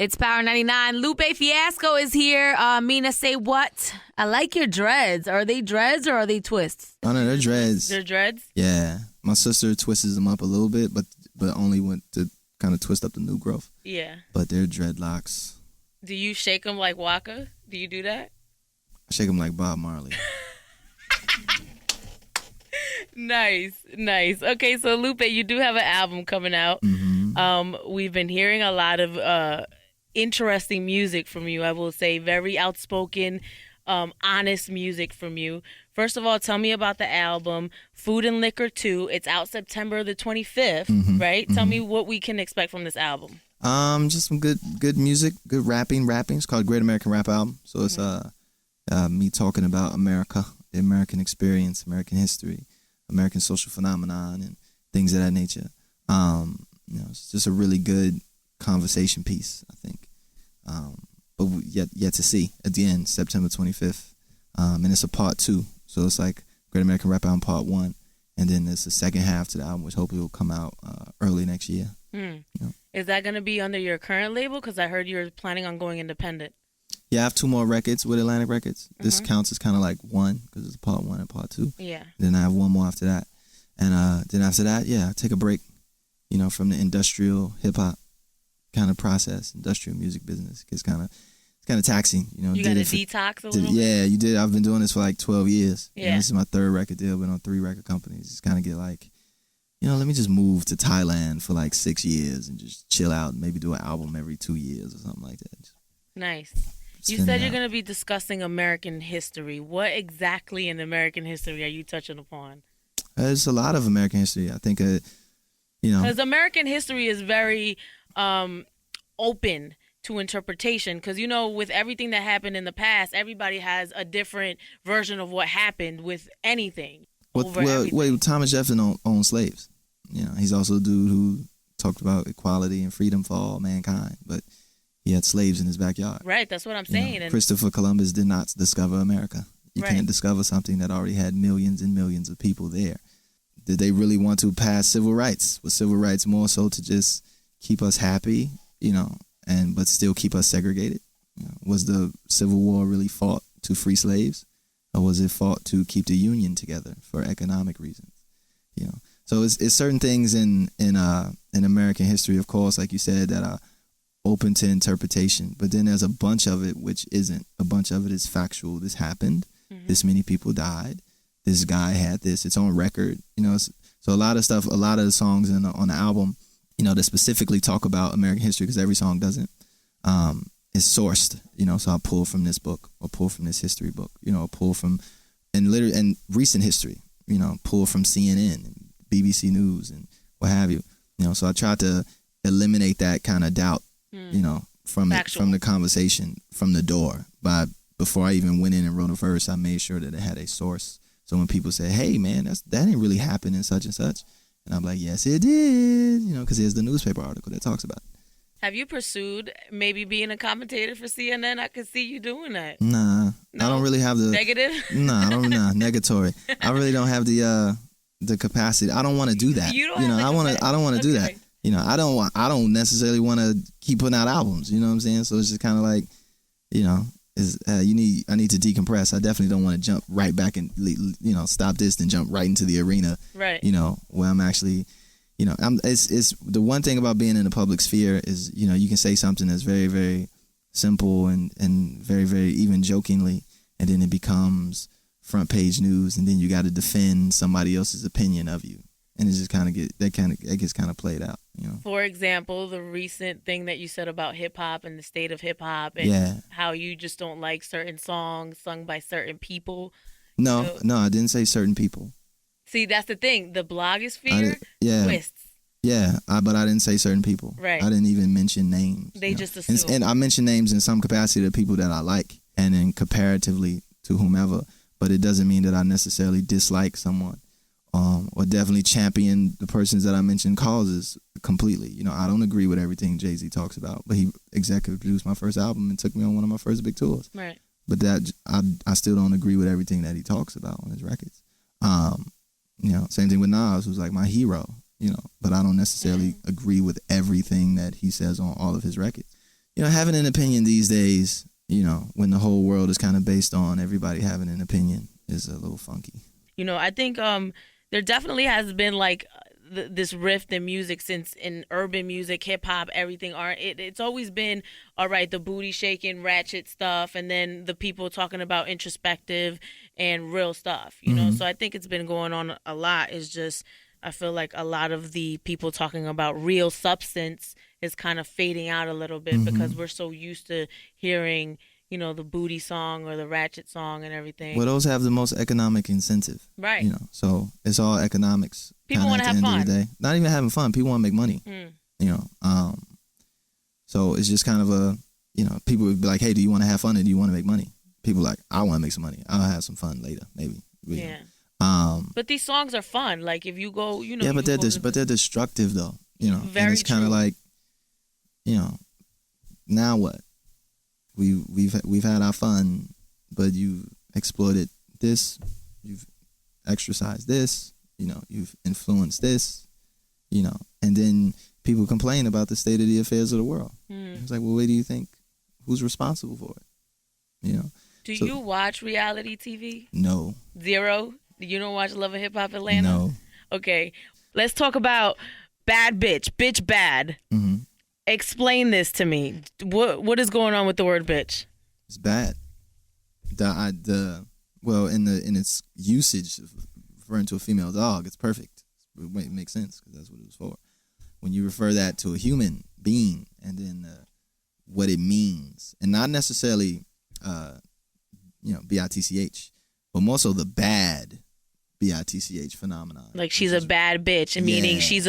It's Power 99. Lupe Fiasco is here. Mina SayWhat. I like your dreads. Are they dreads or are they twists? Oh, no, they're dreads. They're dreads? Yeah. My sister twists them up a little bit, but only went to kind of twist up the new growth. Yeah. But they're dreadlocks. Do you shake them like Waka? Do you do that? I shake them like Bob Marley. Nice. Okay, so Lupe, you do have an album coming out. Mm-hmm. We've been hearing a lot of interesting music from you. I will say very outspoken, honest music from you. First of all, tell me about the album, Food and Liquor 2. It's out September the 25th, right? Tell me what we can expect from this album. Just some good music, good rapping. It's called Great American Rap Album. So it's me talking about America, the American experience, American history, American social phenomenon, and things of that nature. It's just a really good conversation piece, I think. But yet to see at the end, September 25th. And it's a part 2. So it's like Great American Rap Album part 1. And then there's the second half to the album, which hopefully will come out early next year. Is that going to be under your current label? Because I heard you're planning on going independent. Yeah, I have 2 more records with Atlantic Records. This counts as kind of like 1 because it's part 1 and part 2. Yeah. Then I have 1 more after that. And then after that, I take a break, from the industrial hip-hop kind of process, industrial music business. It's kind of taxing. You got to detox a little bit? Yeah, you did. I've been doing this for like 12 years. Yeah. This is my 3rd record deal. Been on 3 record companies. Just kind of get like, let me just move to Thailand for like 6 years and just chill out and maybe do an album every 2 years or something like that. Nice. You said you're going to be discussing American history. What exactly in American history are you touching upon? There's a lot of American history. I think, because American history is very open to interpretation. Because, with everything that happened in the past, everybody has a different version of what happened with anything. Thomas Jefferson owned slaves. He's also a dude who talked about equality and freedom for all mankind. But he had slaves in his backyard. Right, that's what I'm saying. Christopher Columbus did not discover America. You Right. can't discover something that already had millions and millions of people there. Did they really want to pass civil rights? Was civil rights more so to just keep us happy, but still keep us segregated? Was the Civil War really fought to free slaves? Or was it fought to keep the Union together for economic reasons? So it's certain things in American history, of course, like you said, that are open to interpretation, but then there's a bunch of it which isn't. A bunch of it is factual. This happened. This many people died. This guy had this. It's on record. So a lot of stuff, a lot of the songs on the album, that specifically talk about American history, because every song doesn't, is sourced. So I pull from this book, or pull from this history book. Pull from and recent history. Pull from CNN and BBC News and what have you. So I try to eliminate that kind of doubt. From the conversation from the door. Before I even went in and wrote a verse, I made sure that it had a source. So when people say, "Hey, man, that didn't really happen in such and such," and I'm like, "Yes, it did," because there's the newspaper article that talks about it. Have you pursued maybe being a commentator for CNN? I could see you doing that. Nah, No? I don't really have the Negative? Nah, I don't. Nah, negatory. I really don't have the capacity. I don't want to do that. You don't have the I don't want to do that. Okay. I don't necessarily want to keep putting out albums. You know what I'm saying? So it's just kind of like, I need to decompress. I definitely don't want to jump right back and, stop this and jump right into the arena. Right. Where I'm actually, it's the one thing about being in the public sphere is, you can say something that's very, very simple and very, very even jokingly, and then it becomes front page news, and then you got to defend somebody else's opinion of you. And it just it gets kind of played out, For example, the recent thing that you said about hip hop and the state of hip hop, and how you just don't like certain songs sung by certain people. No, I didn't say certain people. See, that's the thing. The blogosphere twists. Yeah, but I didn't say certain people. Right. I didn't even mention names. They just assume. And I mentioned names in some capacity to people that I like, and then comparatively to whomever. But it doesn't mean that I necessarily dislike someone. Or definitely champion the persons that I mentioned causes completely. I don't agree with everything Jay-Z talks about, but he executive produced my first album and took me on one of my first big tours. Right. But that I still don't agree with everything that he talks about on his records. Same thing with Nas, who's like my hero. But I don't necessarily agree with everything that he says on all of his records. Having an opinion these days, when the whole world is kind of based on everybody having an opinion, is a little funky. I think there definitely has been like this rift in music since in urban music, hip hop, everything. It's always been all right. The booty shaking, ratchet stuff, and then the people talking about introspective and real stuff. So I think it's been going on a lot. It's just I feel like a lot of the people talking about real substance is kind of fading out a little bit because we're so used to hearing the booty song or the ratchet song and everything. Well, those have the most economic incentive. Right. So it's all economics. People want to have fun. Of the day. Not even having fun. People want to make money. So it's just kind of people would be like, hey, do you want to have fun or do you want to make money? People are like, I want to make some money. I'll have some fun later, maybe. Yeah. But these songs are fun. Like if you go, Yeah, but they're destructive though. Very and it's kind of like, now what? We've had our fun, but you've exploited this, you've exercised this, you've influenced this, and then people complain about the state of the affairs of the world. It's like, well, where do you think, who's responsible for it? Do you watch reality TV? No. Zero? You don't watch Love and Hip Hop Atlanta? No. Okay, let's talk about bad bitch bad. Mm-hmm. Explain this to me. What is going on with the word bitch? It's bad. In its usage, referring to a female dog, it's perfect. It makes sense because that's what it was for. When you refer that to a human being, and then what it means, and not necessarily, bitch, but more so the bad bitch phenomenon. Like she's a bad bitch, meaning she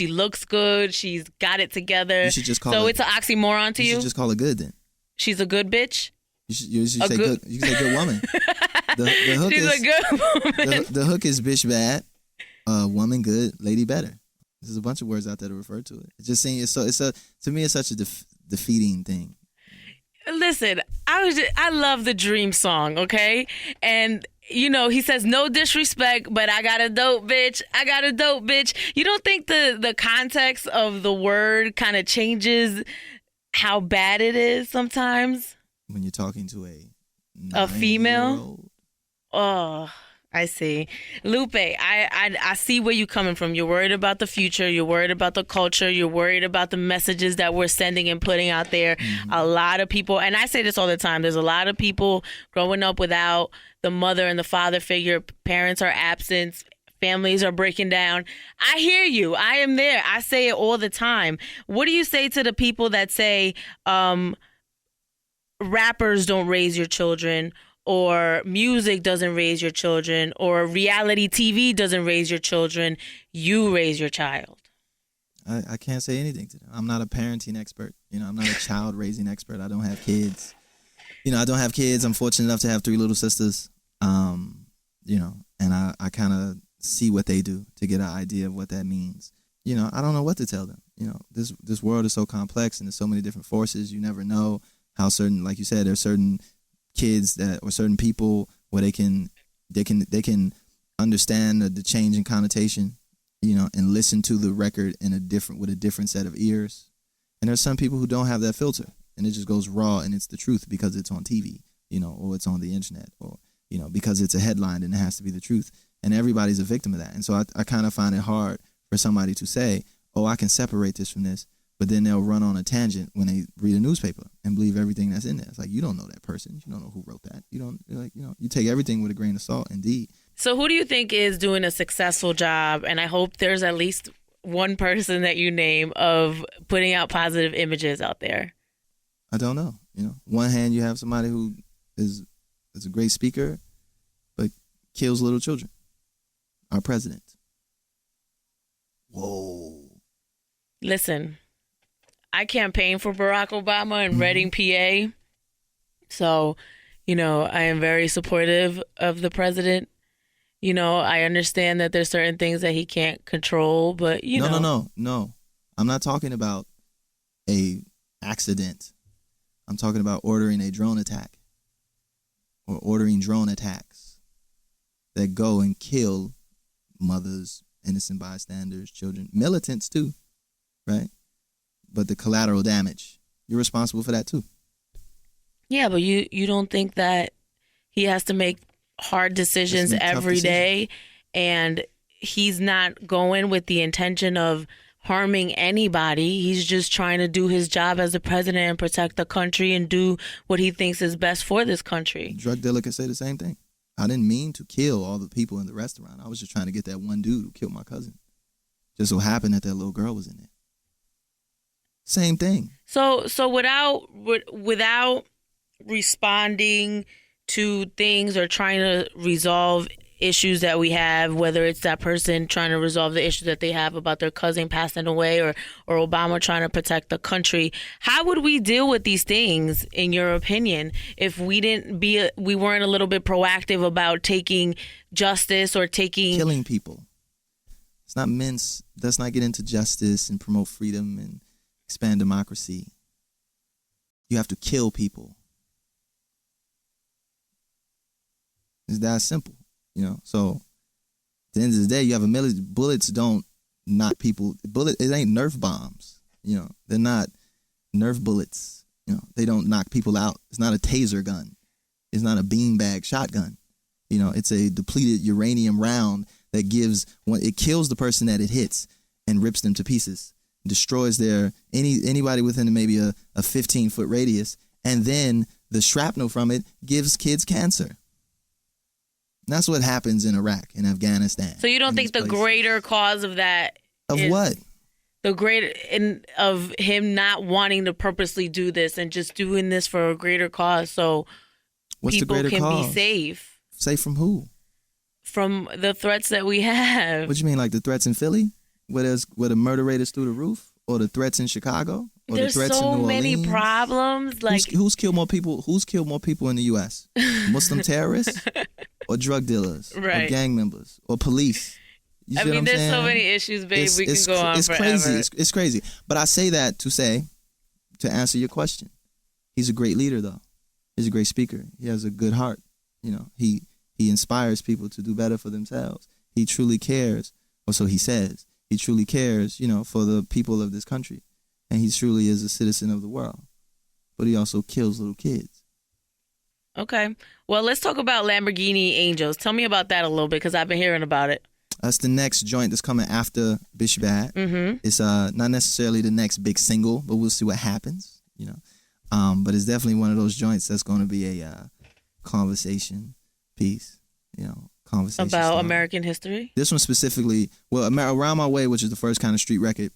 looks good, she's got it together. You should just call it's an oxymoron to you? You should just call her good then. She's a good bitch? You should say good. You can say good woman. The hook she's a good woman. The hook is bitch bad, woman good, lady better. There's a bunch of words out there to refer to it. It just seems to me it's such a defeating thing. Listen, I love the Dream song, okay? And he says no disrespect, but I got a dope bitch. I got a dope bitch. You don't think the context of the word kind of changes how bad it is sometimes? When you're talking to a female? Oh, I see. Lupe, I see where you're coming from. You're worried about the future. You're worried about the culture. You're worried about the messages that we're sending and putting out there. Mm-hmm. A lot of people, and I say this all the time, there's a lot of people growing up without the mother and the father figure. Parents are absent. Families are breaking down. I hear you. I am there. I say it all the time. What do you say to the people that say rappers don't raise your children, or music doesn't raise your children, or reality TV doesn't raise your children? You raise your child. I can't say anything to them. I'm not a parenting expert. I'm not a child raising expert. I don't have kids. I don't have kids. I'm fortunate enough to have 3 little sisters. And I kind of see what they do to get an idea of what that means. I don't know what to tell them. This world is so complex and there's so many different forces. You never know how certain, like you said, there's certain kids or certain people where they can understand the change in connotation, and listen to the record with a different set of ears. And there's some people who don't have that filter, and it just goes raw and it's the truth because it's on TV, or it's on the internet, or because it's a headline and it has to be the truth. And everybody's a victim of that. And so I kind of find it hard for somebody to say, oh, I can separate this from this. But then they'll run on a tangent when they read a newspaper and believe everything that's in there. It's like, you don't know that person. You don't know who wrote that. You take everything with a grain of salt, indeed. So who do you think is doing a successful job? And I hope there's at least one person that you name of putting out positive images out there. I don't know. One hand you have somebody who is a great speaker, but kills little children. Our president. Whoa. Listen, I campaigned for Barack Obama in Reading, PA. So, I am very supportive of the president. I understand that there's certain things that he can't control, but No. I'm not talking about a accident. I'm talking about ordering a drone attack or ordering drone attacks that go and kill mothers, innocent bystanders, children, militants too, right? But the collateral damage you're responsible for that too. Yeah, but you don't think that he has to make hard decisions every day, and he's not going with the intention of harming anybody. He's just trying to do his job as a president and protect the country and do what he thinks is best for this country. Drug dealer could say the same thing. I didn't mean to kill all the people in the restaurant. I was just trying to get that one dude who killed my cousin. Just so happened that little girl was in there. Same thing. So without responding to things or trying to resolve issues that we have, whether it's that person trying to resolve the issues that they have about their cousin passing away or Obama trying to protect the country, how would we deal with these things, in your opinion, if we weren't a little bit proactive about taking justice or killing people? It's not mince. Let's not get into justice and promote freedom and expand democracy. You have to kill people. It's that simple. So at the end of the day, you have a military. Bullets don't knock people. It ain't Nerf bombs. They're not Nerf bullets. They don't knock people out. It's not a taser gun. It's not a beanbag shotgun. It's a depleted uranium round that it kills the person that it hits and rips them to pieces, destroys anybody within maybe a 15-foot radius, and then the shrapnel from it gives kids cancer. That's what happens in Iraq and Afghanistan. So you don't think the greater cause of that is what? The greater of him not wanting to purposely do this and just doing this for a greater cause, so people can be safe. Safe from who? From the threats that we have. What do you mean, like the threats in Philly, where the murder rate is through the roof, or the threats in Chicago, or There's the threats so in New many Orleans? problems. Like who's killed more people? Who's killed more people in the U.S.? Muslim terrorists, or drug dealers, right, or gang members, or police? I mean, there's so many issues, babe. We can go on forever. Crazy. It's crazy. But I say that to answer your question. He's a great leader, though. He's a great speaker. He has a good heart. He inspires people to do better for themselves. He truly cares, or so he says. He truly cares, for the people of this country. And he truly is a citizen of the world. But he also kills little kids. Okay. Well, let's talk about Lamborghini Angels. Tell me about that a little bit, because I've been hearing about it. That's the next joint that's coming after Bish Bad. Mm-hmm. It's not necessarily the next big single, but we'll see what happens, But it's definitely one of those joints that's going to be a conversation piece, conversation about style. American history. This one specifically, Around My Way, which is the first kind of street record,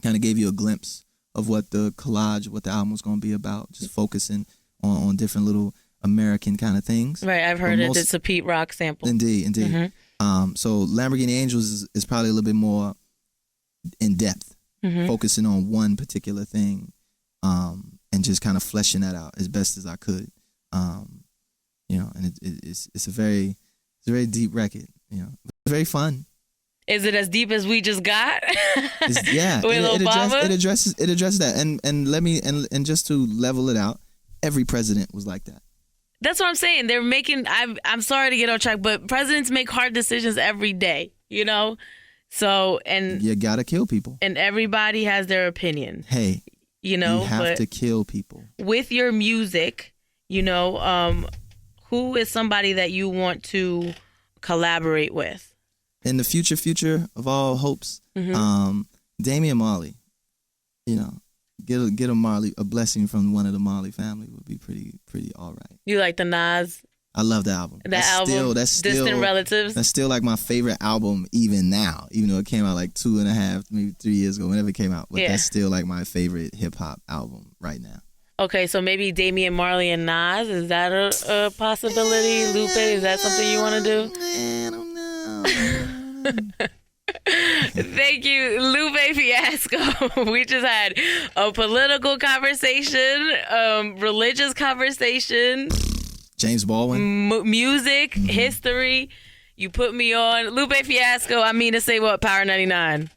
kind of gave you a glimpse of what the collage, what the album was going to be about, just focusing on different little American kind of things. Right, I've heard it. It's a Pete Rock sample. Indeed. Mm-hmm. So Lamborghini Angels is probably a little bit more in depth, mm-hmm, focusing on one particular thing, and just kind of fleshing that out as best as I could. And it's a very deep record. It's very fun. Is it as deep as we just got? Yeah, with Obama? It addresses that, and just to level it out, every president was like that. That's what I'm saying. They're making. I'm sorry to get on track, but presidents make hard decisions every day. So and you gotta kill people, and everybody has their opinion. Hey, you have to kill people with your music. Who is somebody that you want to collaborate with? In the future of all hopes, mm-hmm, Damian Marley. Get a blessing from one of the Marley family would be pretty all right. You like the Nas? I love the album. That's still Distant Relatives. That's still like my favorite album even now, even though it came out like 2.5, maybe 3 years ago, whenever it came out. But that's still like my favorite hip hop album right now. Okay, so maybe Damian Marley and Nas, is that a possibility? Lupe, is that something you want to do? I don't know. Thank you, Lupe Fiasco. We just had a political conversation, religious conversation, James Baldwin, music, history. You put me on. Lupe Fiasco, I Mina SayWhat, Power 99.